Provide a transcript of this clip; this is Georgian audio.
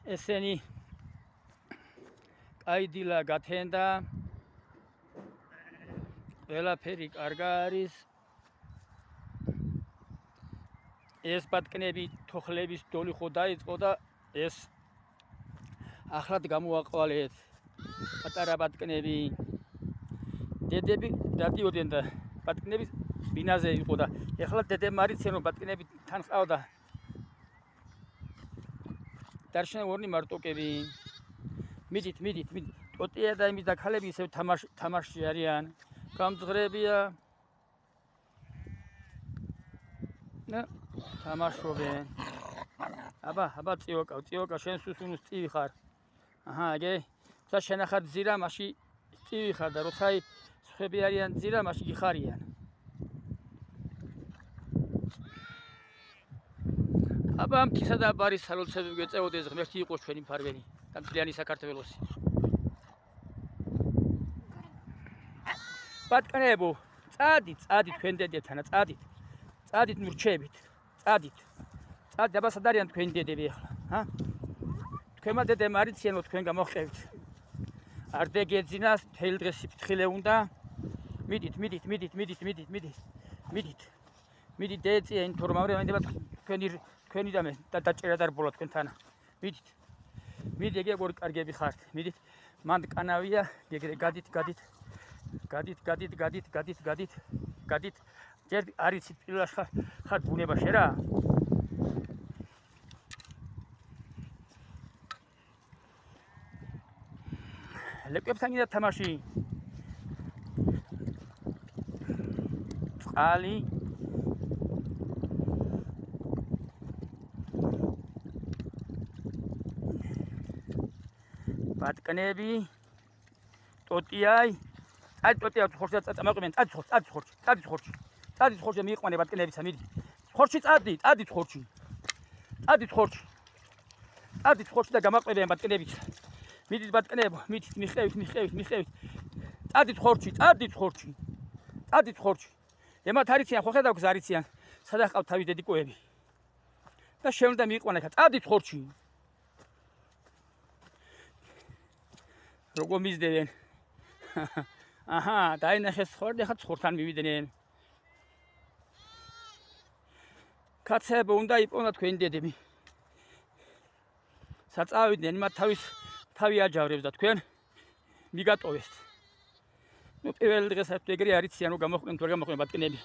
ესენი კაიდილა გათენდა ყველაფერი კარგა არის ეს ბატკნები თოხლების დოლი ხო დაიწყო და ეს ახლად გამოაყვალეთ პატარა ბატკნები დედები დადიოდნენ და ბატკნების ბინაზე იყო და ეხლა დედემ არიცენ რომ ბატკნები თან ყავდა დარჩნენ ორნი მარტოკები მიდით ტოტია და იმის და ქალები ისევ თამაშში არიან გამძღრებია და თამაშობენ აბა წიოკა შენ სუსუნუს წივი ხარ აჰა აგე ცა შენახარ ძირამაში წივი ხარ და როცა სხვები არიან ძირამაში გიხარიან აბა ამ თისა და ბარის სალოცები გეწეოდეს ღმერთი იყოს ჩვენი მფარველი და მთლიანი საქართველოსი ბატკნებო წადით თქვენ დედებთანა წადით მურჩებით წადით აბა სად არიან თქვენი დედები ახლა თქვენმა დედემ არიციანო თქვენ გამოხევით არ დეგეძინას მთელი დღე სიფრთხილე უნდა მიდით დეეწია ინფორმაცია მენდება თქვენი და მე დაჭერა დარბოლა თქვენთან მიდით ეგ ორი კარგები ხართ მიდით მანდ კანავია გადით ჯერ არიცით პირველში ხარ ბუნებაში რა ლეკვებთან გინდა თამაში წყალი ბატკნები ტოტიაი ტოტია ხორცი წამაყმენ წადით ხორცი მიიყვანე ბატკნებისა მიდი ხორცი წადით ხორცი და გამაყმებიან ბატკნებიც მიდით ბატკნებო მიხევით წადით ხორცი ემათ არიციან ხო ხედავ გზა არიციან სადაც ყავთ თავის დედიკოები და შენ უნდა მიიყვანე ხა წადით ხორცი როგორ მისდევენ აჰა დაინახეს ხორდი ხა ცხორთან მივიდნენ კაცებო უნდა იპოვნა თქვენი დედები საწავიდნენ მათ თავი აჯავრებს და თქვენ მიგატოვესთ ნუ პირველ დღესაც ეგრე არიციან რომ გამოხდნენ თუ არ გამოხდნენ ბატკნები